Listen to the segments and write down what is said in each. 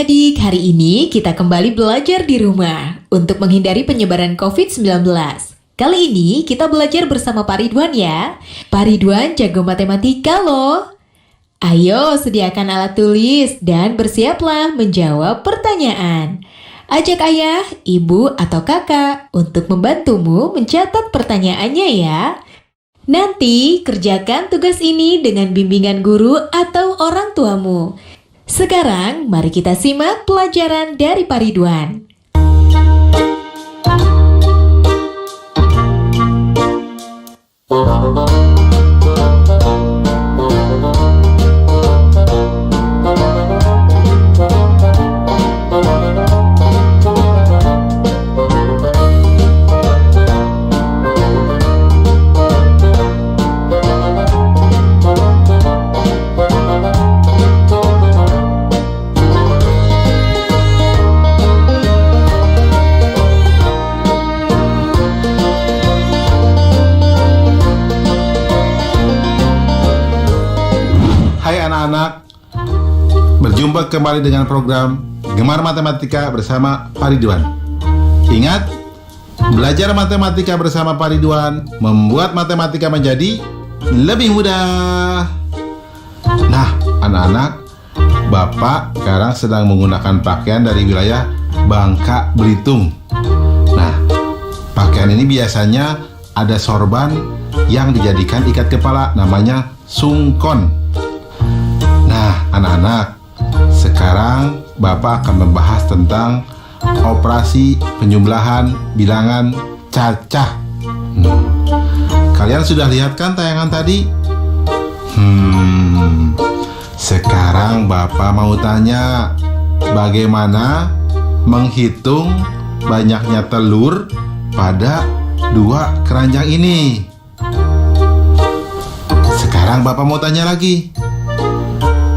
adik-adik, hari ini kita kembali belajar di rumah untuk menghindari penyebaran COVID-19. Kali ini kita belajar bersama Pak Ridwan ya. Pak Ridwan jago matematika loh. Ayo sediakan alat tulis dan bersiaplah menjawab pertanyaan. Ajak ayah, ibu, atau kakak untuk membantumu mencatat pertanyaannya ya. Nanti kerjakan tugas ini dengan bimbingan guru atau orang tuamu. Sekarang mari kita simak pelajaran dari Pak Ridwan. Hai anak-anak, berjumpa kembali dengan program Gemar Matematika bersama Pak Ridwan. Ingat, belajar matematika bersama Pak Ridwan membuat matematika menjadi lebih mudah. Nah, anak-anak, Bapak sekarang sedang menggunakan pakaian dari wilayah Bangka Belitung. Nah, pakaian ini biasanya ada sorban yang dijadikan ikat kepala, namanya sungkon. Nah, anak-anak, sekarang Bapak akan membahas tentang operasi penjumlahan bilangan cacah. Kalian sudah lihat kan tayangan tadi? Sekarang Bapak mau tanya, bagaimana menghitung banyaknya telur pada dua keranjang ini? Sekarang Bapak mau tanya lagi,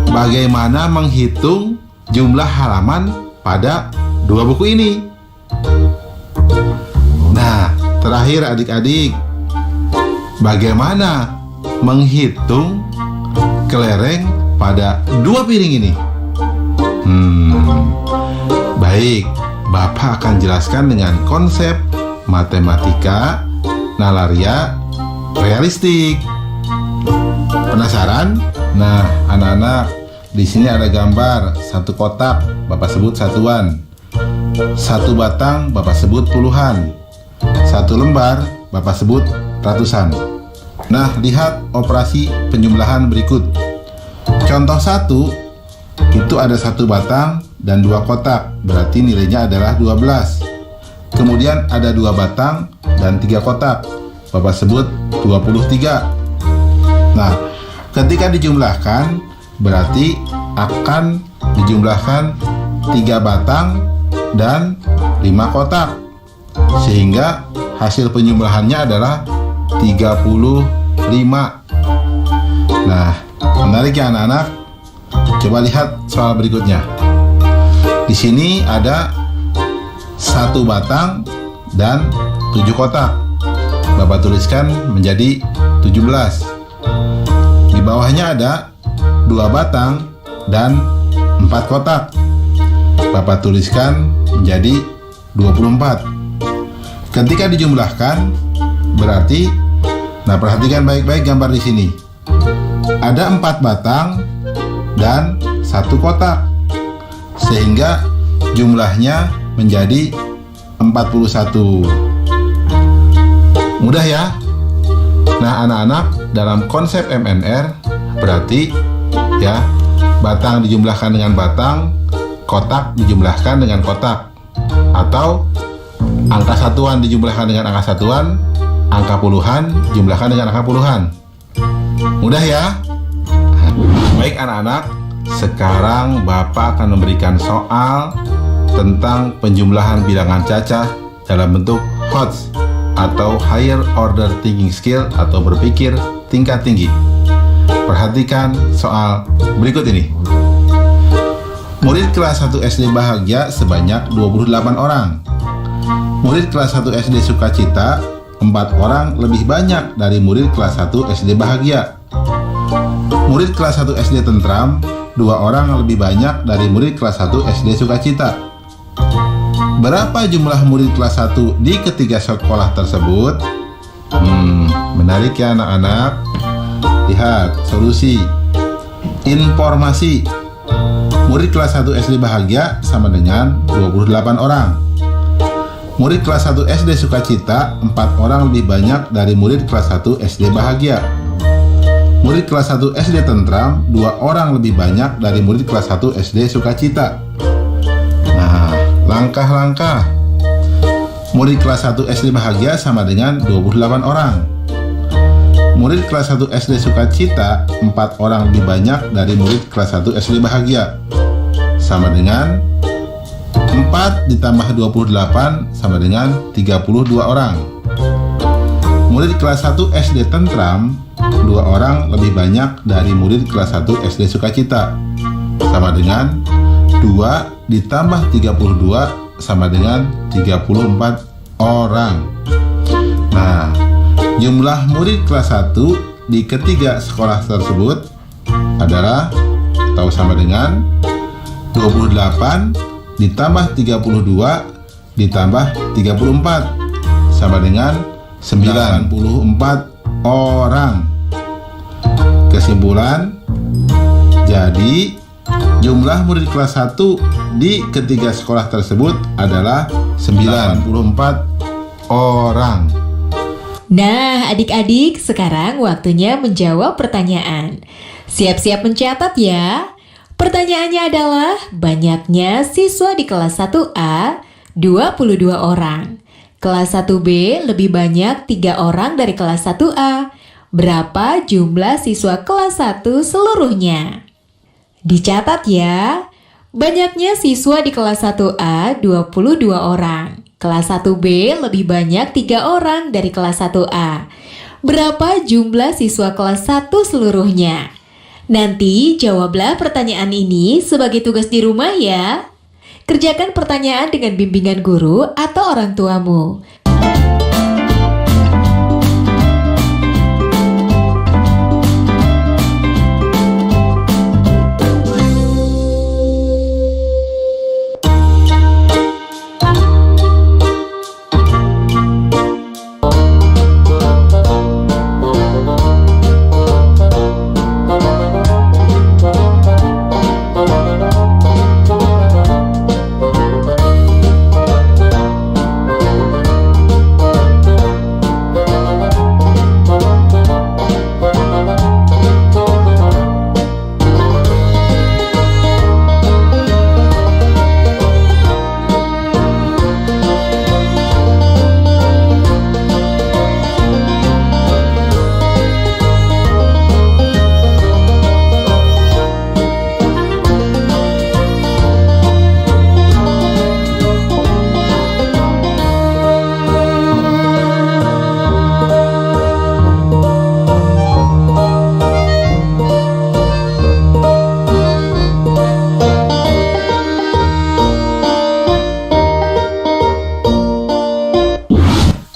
bagaimana menghitung jumlah halaman pada dua buku ini? Nah, terakhir adik-adik, bagaimana menghitung kelereng pada dua piring ini? Baik, Bapak akan jelaskan dengan konsep matematika nalaria realistik. Penasaran? Nah, anak-anak, di sini ada gambar satu kotak, Bapak sebut satuan. Satu batang, Bapak sebut puluhan. Satu lembar, Bapak sebut ratusan. Nah, lihat operasi penjumlahan berikut. Contoh 1, itu ada satu batang dan dua kotak, berarti nilainya adalah 12. Kemudian ada dua batang dan tiga kotak, Bapak sebut 23. Nah, ketika dijumlahkan, berarti akan dijumlahkan 3 batang dan 5 kotak, sehingga hasil penjumlahannya adalah 35. Nah, menarik ya anak-anak? Coba lihat soal berikutnya. Di sini ada 1 batang dan 7 kotak. Bapak tuliskan menjadi 17. Di bawahnya ada 2 batang dan 4 kotak. Bapak tuliskan menjadi 24. Ketika dijumlahkan, berarti, nah perhatikan baik-baik gambar di sini. Ada 4 batang dan 1 kotak, sehingga jumlahnya menjadi 41. Mudah ya? Nah anak-anak, dalam konsep MNR berarti ya, batang dijumlahkan dengan batang, kotak dijumlahkan dengan kotak, atau angka satuan dijumlahkan dengan angka satuan, angka puluhan dijumlahkan dengan angka puluhan. Mudah ya? Baik anak-anak, sekarang Bapak akan memberikan soal tentang penjumlahan bilangan cacah dalam bentuk HOTS atau Higher Order Thinking Skill atau berpikir tingkat tinggi. Perhatikan soal berikut ini. Murid kelas 1 SD bahagia sebanyak 28 orang. Murid kelas 1 SD sukacita 4 orang lebih banyak dari murid kelas 1 SD bahagia. Murid kelas 1 SD tentram 2 orang lebih banyak dari murid kelas 1 SD Sukacita. Berapa jumlah murid kelas 1 di ketiga sekolah tersebut? Menarik ya anak-anak. Lihat solusi. Informasi. Murid kelas 1 SD Bahagia sama dengan 28 orang. Murid kelas 1 SD Sukacita 4 orang lebih banyak dari murid kelas 1 SD Bahagia. Murid kelas 1 SD Tentram 2 orang lebih banyak dari murid kelas 1 SD Sukacita. Nah, langkah-langkah. Murid kelas 1 SD Bahagia sama dengan 28 orang. Murid kelas 1 SD Sukacita 4 orang lebih banyak dari murid kelas 1 SD Bahagia. Sama dengan 4 ditambah 28 sama dengan 32 orang. Murid kelas 1 SD Tentram 2 orang lebih banyak dari murid kelas 1 SD Sukacita. Sama dengan 2 ditambah 32 sama dengan 34 orang. Nah, jumlah murid kelas 1 di ketiga sekolah tersebut adalah atau sama dengan 28 ditambah 32 ditambah 34 sama dengan 94 orang. Kesimpulan, jadi jumlah murid kelas 1 di ketiga sekolah tersebut adalah 94 orang. Nah, adik-adik, sekarang waktunya menjawab pertanyaan. Siap-siap mencatat ya. Pertanyaannya adalah, banyaknya siswa di kelas 1A 22 orang. Kelas 1B lebih banyak 3 orang dari kelas 1A. Berapa jumlah siswa kelas 1 seluruhnya? Dicatat ya. Banyaknya siswa di kelas 1A 22 orang. Kelas 1B lebih banyak 3 orang dari kelas 1A. Berapa jumlah siswa kelas 1 seluruhnya? Nanti jawablah pertanyaan ini sebagai tugas di rumah ya. Kerjakan pertanyaan dengan bimbingan guru atau orang tuamu.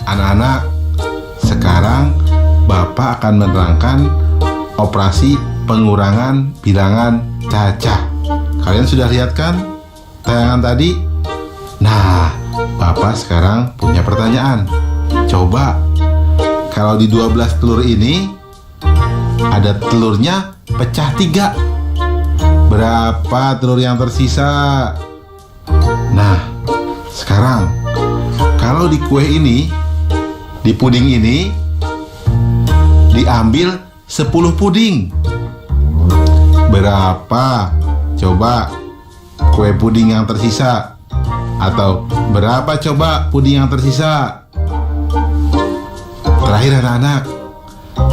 Anak-anak, sekarang Bapak akan menerangkan operasi pengurangan bilangan cacah. Kalian sudah lihat kan tayangan tadi? Nah, Bapak sekarang punya pertanyaan. Coba, kalau di 12 telur ini ada telurnya pecah 3. Berapa telur yang tersisa? Nah, sekarang kalau di kue ini, di puding ini, diambil 10 puding. Berapa coba kue puding yang tersisa? Atau berapa coba puding yang tersisa? Terakhir anak-anak,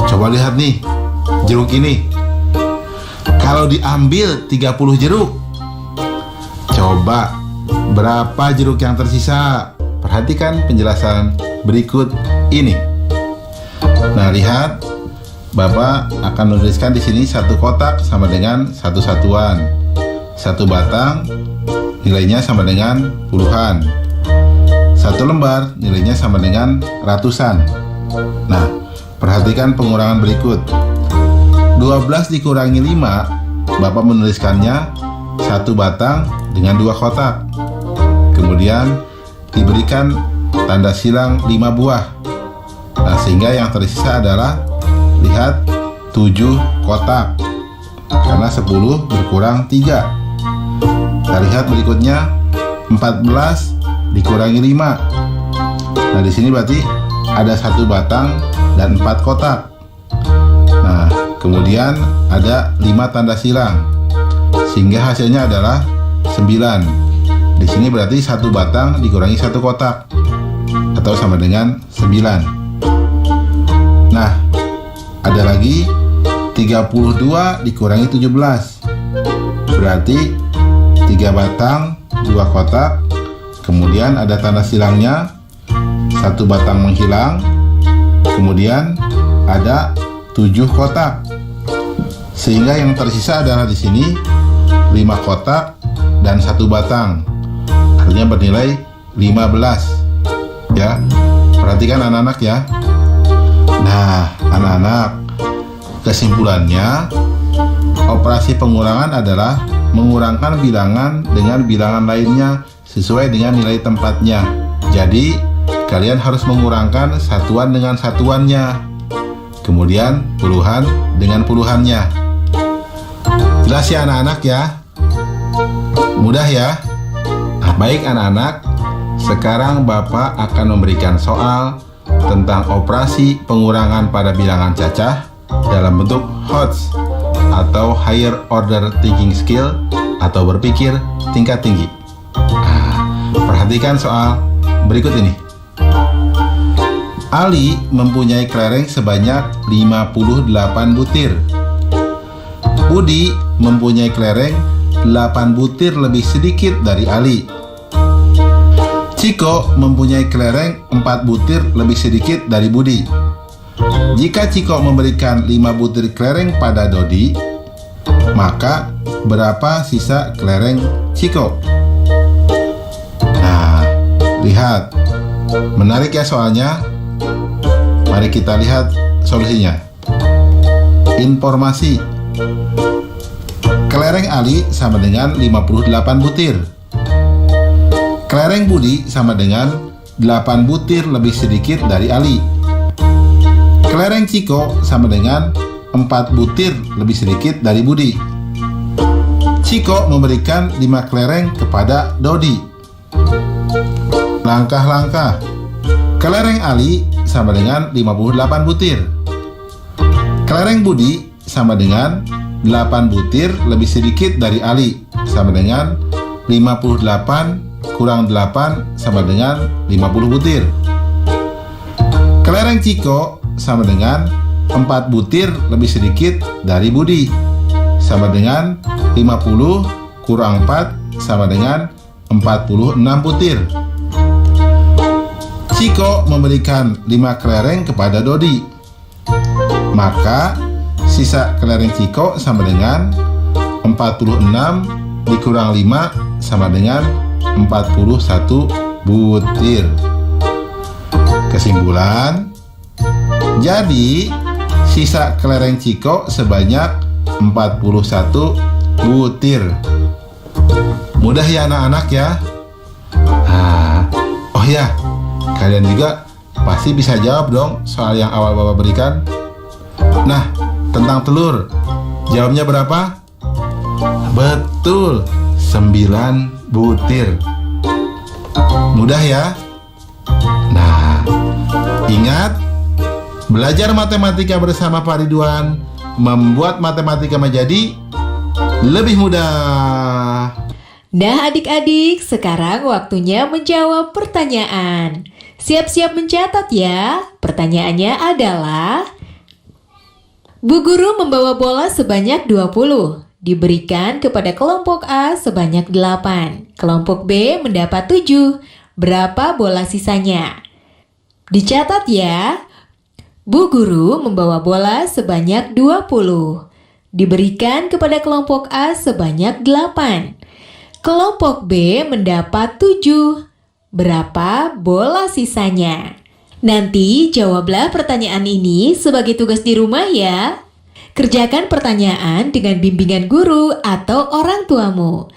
coba lihat nih, jeruk ini. Kalau diambil 30 jeruk, coba berapa jeruk yang tersisa? Perhatikan penjelasan berikut ini. Nah, lihat, Bapak akan menuliskan di sini satu kotak sama dengan satu satuan. Satu batang nilainya sama dengan puluhan. Satu lembar nilainya sama dengan ratusan. Nah, perhatikan pengurangan berikut. 12 dikurangi 5 Bapak menuliskannya 1 batang dengan 2 kotak. Kemudian diberikan tanda silang 5 buah. Nah, sehingga yang tersisa adalah, lihat, 7 kotak. Karena 10 berkurang 3. Kita lihat berikutnya, 14 dikurangi 5. Nah, di sini berarti ada 1 batang dan 4 kotak. Nah, kemudian ada 5 tanda silang, sehingga hasilnya adalah 9. Di sini berarti 1 batang dikurangi 1 kotak, atau sama dengan 9. Nah, ada lagi 32 dikurangi 17. Berarti 3 batang, 2 kotak. Kemudian ada tanda silangnya, 1 batang menghilang. Kemudian ada 7 kotak. Sehingga yang tersisa adalah di sini 5 kotak dan 1 batang. Artinya bernilai 15. Ya. Perhatikan anak-anak ya. Nah, anak-anak, kesimpulannya, operasi pengurangan adalah mengurangkan bilangan dengan bilangan lainnya sesuai dengan nilai tempatnya. Jadi, kalian harus mengurangkan satuan dengan satuannya, kemudian puluhan dengan puluhannya. Jelas ya anak-anak ya? Mudah ya? Nah, baik anak-anak, sekarang Bapak akan memberikan soal tentang operasi pengurangan pada bilangan cacah dalam bentuk HOTS atau Higher Order Thinking Skill atau berpikir tingkat tinggi. Nah, perhatikan soal berikut ini. Ali mempunyai kelereng sebanyak 58 butir. Budi mempunyai kelereng 8 butir lebih sedikit dari Ali. Ciko mempunyai kelereng 4 butir lebih sedikit dari Budi. Jika Ciko memberikan 5 butir kelereng pada Dodi, maka berapa sisa kelereng Ciko? Nah, lihat. Menarik ya soalnya. Mari kita lihat solusinya. Informasi. Kelereng Ali sama dengan 58 butir. Kelereng Budi sama dengan 8 butir lebih sedikit dari Ali. Kelereng Ciko sama dengan 4 butir lebih sedikit dari Budi. Ciko memberikan 5 kelereng kepada Dodi. Langkah-langkah. Kelereng Ali sama dengan 58 butir. Kelereng Budi sama dengan 8 butir lebih sedikit dari Ali, sama dengan 58 kurang 8 sama dengan 50 butir. Kelereng Ciko sama dengan 4 butir lebih sedikit dari Budi, sama dengan 50 kurang 4 sama dengan 46 butir. Ciko memberikan 5 kelereng kepada Dodi. Maka sisa kelereng Ciko sama dengan 46 dikurang 5 sama dengan 41 butir. Kesimpulan, jadi sisa kelereng Ciko sebanyak 41 butir. Mudah ya anak-anak ya? Oh ya, kalian juga pasti bisa jawab dong soal yang awal Bapak berikan. Nah, tentang telur, jawabnya berapa? Betul, 9 butir. Mudah ya? Nah, ingat, belajar matematika bersama Pak Ridwan membuat matematika menjadi lebih mudah. Nah adik-adik, sekarang waktunya menjawab pertanyaan. Siap-siap mencatat ya. Pertanyaannya adalah, Bu Guru membawa bola sebanyak 20, diberikan kepada kelompok A sebanyak 8. Kelompok B mendapat 7. Berapa bola sisanya? Dicatat ya. Bu Guru membawa bola sebanyak 20, diberikan kepada kelompok A sebanyak 8. Kelompok B mendapat 7. Berapa bola sisanya? Nanti jawablah pertanyaan ini sebagai tugas di rumah ya. Kerjakan pertanyaan dengan bimbingan guru atau orang tuamu.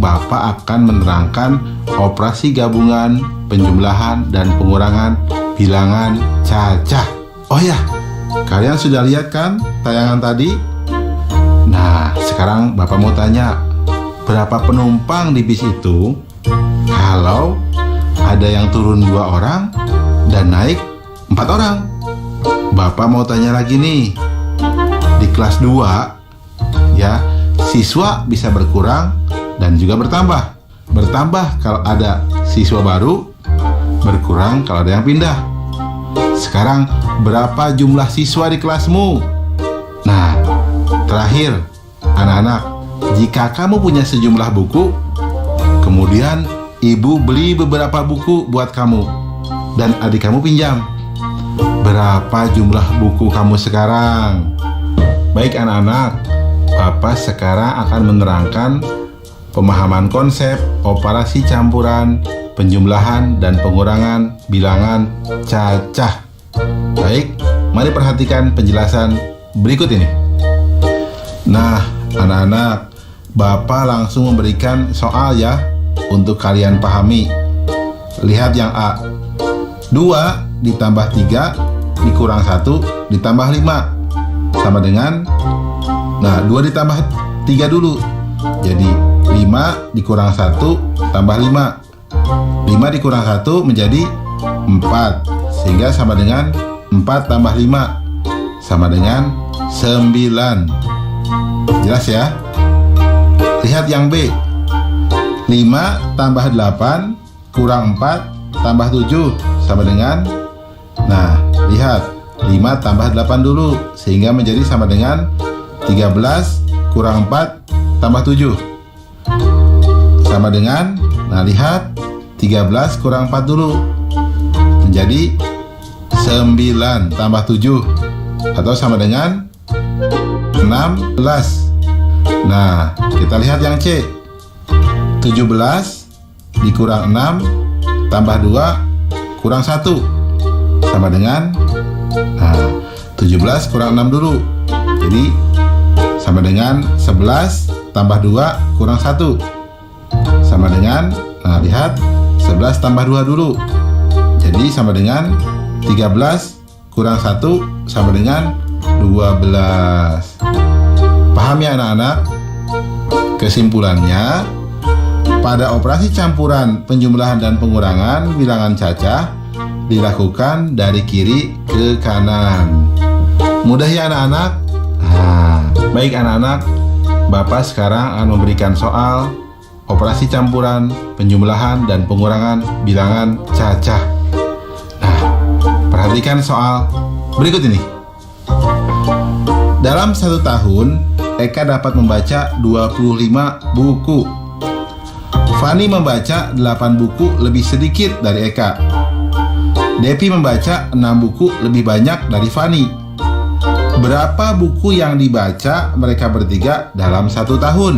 Bapak akan menerangkan operasi gabungan, penjumlahan, dan pengurangan bilangan cacah. Oh ya, kalian sudah lihat kan tayangan tadi? Nah, sekarang Bapak mau tanya, berapa penumpang di bis itu kalau ada yang turun 2 orang dan naik 4 orang? Bapak mau tanya lagi nih, di kelas 2 ya, siswa bisa berkurang dan juga bertambah. Bertambah kalau ada siswa baru, berkurang kalau ada yang pindah. Sekarang berapa jumlah siswa di kelasmu? Nah, terakhir, anak-anak, jika kamu punya sejumlah buku, kemudian ibu beli beberapa buku buat kamu dan adik kamu pinjam, berapa jumlah buku kamu sekarang? Baik anak-anak, Bapak sekarang akan menerangkan pemahaman konsep operasi campuran, penjumlahan, dan pengurangan bilangan cacah. Baik, mari perhatikan penjelasan berikut ini. Nah, anak-anak, Bapak langsung memberikan soal ya untuk kalian pahami. Lihat yang A. 2 ditambah 3 dikurang 1 ditambah 5 sama dengan, nah 2 ditambah 3 dulu, jadi 5 dikurang 1 tambah 5. 5 dikurang 1 menjadi 4, sehingga sama dengan 4 tambah 5 sama dengan 9. Jelas ya? Lihat yang B. 5 tambah 8 kurang 4 tambah 7 sama dengan, nah lihat, 5 tambah 8 dulu, sehingga menjadi sama dengan 13 kurang 4 tambah 7 sama dengan, nah lihat, 13 kurang 4 dulu menjadi 9 tambah 7 atau sama dengan 16. Nah, kita lihat yang C. 17 dikurang 6 tambah 2 kurang 1 sama dengan, nah 17 kurang 6 dulu, jadi sama dengan 11 tambah 2 kurang 1 sama dengan, nah lihat, 11 tambah 2 dulu, jadi sama dengan 13 kurang 1 sama dengan 12. Paham ya anak-anak? Kesimpulannya, pada operasi campuran, penjumlahan, dan pengurangan bilangan cacah dilakukan dari kiri ke kanan. Mudah ya anak-anak? Nah, baik anak-anak, Bapak sekarang akan memberikan soal operasi campuran, penjumlahan, dan pengurangan bilangan cacah. Nah, perhatikan soal berikut ini. Dalam 1 tahun, Eka dapat membaca 25 buku. Fani membaca 8 buku lebih sedikit dari Eka. Depi membaca 6 buku lebih banyak dari Fani. Berapa buku yang dibaca mereka bertiga dalam 1 tahun?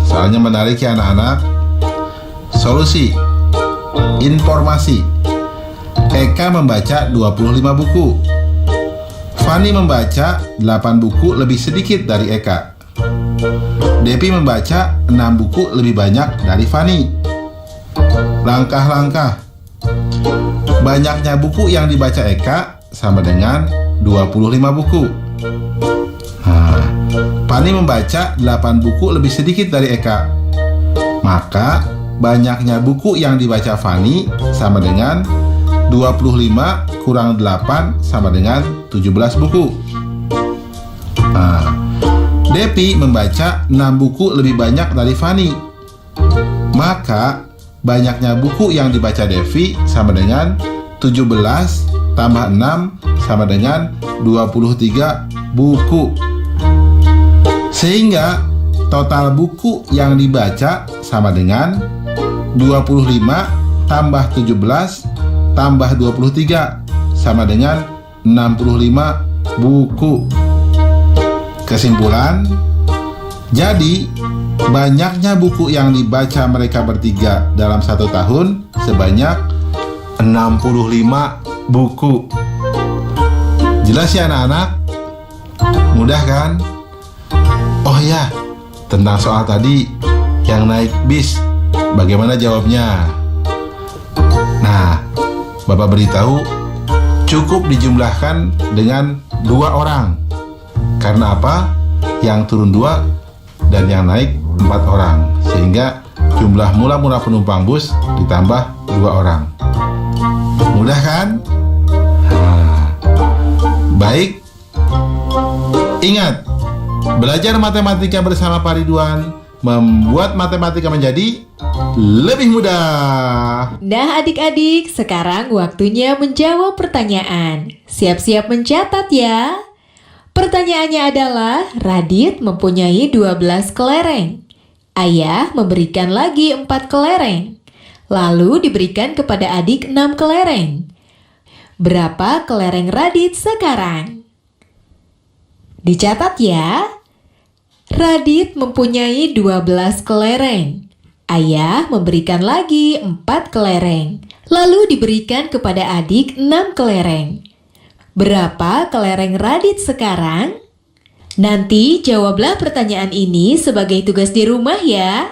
Soalnya menarik ya anak-anak. Solusi. Informasi. Eka membaca 25 buku. Fani membaca 8 buku lebih sedikit dari Eka. Depi membaca 6 buku lebih banyak dari Fani. Langkah-langkah. Banyaknya buku yang dibaca Eka sama dengan 25 buku. Nah, Fani membaca 8 buku lebih sedikit dari Eka. Maka banyaknya buku yang dibaca Fani sama dengan 25 kurang 8 sama dengan 17 buku. Nah, Depi membaca 6 buku lebih banyak dari Fani. Maka banyaknya buku yang dibaca Devi sama dengan 17 tambah 6 sama dengan 23 buku. Sehingga total buku yang dibaca sama dengan 25 tambah 17 tambah 23 sama dengan 65 buku. Kesimpulan, jadi banyaknya buku yang dibaca mereka bertiga dalam 1 tahun sebanyak 65 buku. Jelas ya anak-anak? Mudah kan? Oh ya, tentang soal tadi yang naik bis, bagaimana jawabnya? Nah, Bapak beritahu cukup dijumlahkan dengan 2 orang. Karena apa? Yang turun 2 dan yang naik 4 orang. Sehingga jumlah mula-mula penumpang bus ditambah 2 orang. Mudah kan? Nah, baik. Ingat, belajar matematika bersama Pak Ridwan membuat matematika menjadi lebih mudah. Nah adik-adik, sekarang waktunya menjawab pertanyaan. Siap-siap mencatat ya. Pertanyaannya adalah, Radit mempunyai 12 kelereng. Ayah memberikan lagi 4 kelereng. Lalu diberikan kepada adik 6 kelereng. Berapa kelereng Radit sekarang? Dicatat ya. Radit mempunyai 12 kelereng. Ayah memberikan lagi 4 kelereng. Lalu diberikan kepada adik 6 kelereng. Berapa kelereng Radit sekarang? Nanti jawablah pertanyaan ini sebagai tugas di rumah ya.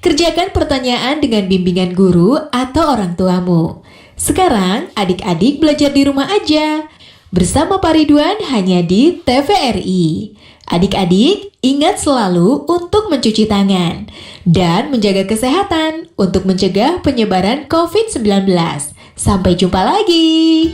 Kerjakan pertanyaan dengan bimbingan guru atau orang tuamu. Sekarang adik-adik belajar di rumah aja. Bersama Pak Ridwan hanya di TVRI. Adik-adik, ingat selalu untuk mencuci tangan dan menjaga kesehatan untuk mencegah penyebaran COVID-19. Sampai jumpa lagi.